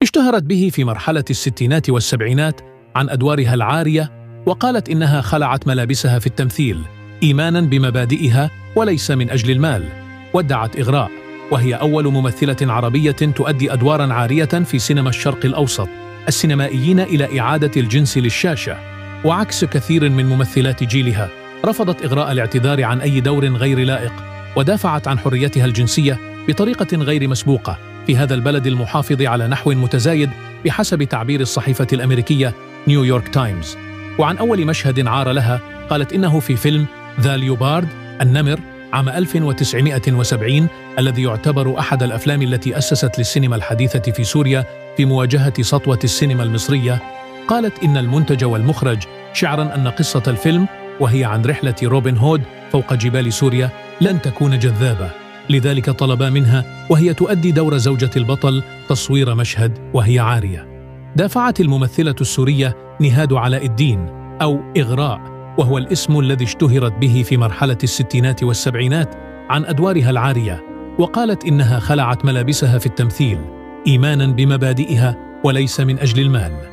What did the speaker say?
اشتهرت به في مرحلة الستينات والسبعينات عن أدوارها العارية، وقالت إنها خلعت ملابسها في التمثيل إيماناً بمبادئها وليس من أجل المال. وادعت إغراء، وهي أول ممثلة عربية تؤدي أدواراً عارية في سينما الشرق الأوسط السينمائيين إلى إعادة الجنس للشاشة. وعكس كثير من ممثلات جيلها، رفضت إغراء الاعتذار عن أي دور غير لائق، ودافعت عن حريتها الجنسية بطريقة غير مسبوقة في هذا البلد المحافظ على نحو متزايد بحسب تعبير الصحيفة الأمريكية نيويورك تايمز. وعن أول مشهد عار لها قالت إنه في فيلم ذا ليوبارد النمر عام 1970 الذي يعتبر أحد الأفلام التي أسست للسينما الحديثة في سوريا في مواجهة سطوة السينما المصرية. قالت إن المنتج والمخرج شعراً أن قصة الفيلم، وهي عن رحلة روبن هود فوق جبال سوريا، لن تكون جذابة، لذلك طلبا منها وهي تؤدي دور زوجة البطل تصوير مشهد وهي عارية. دافعت الممثلة السورية نهاد علاء الدين أو إغراء، وهو الاسم الذي اشتهرت به في مرحلة الستينات والسبعينات، عن أدوارها العارية، وقالت إنها خلعت ملابسها في التمثيل إيماناً بمبادئها وليس من أجل المال.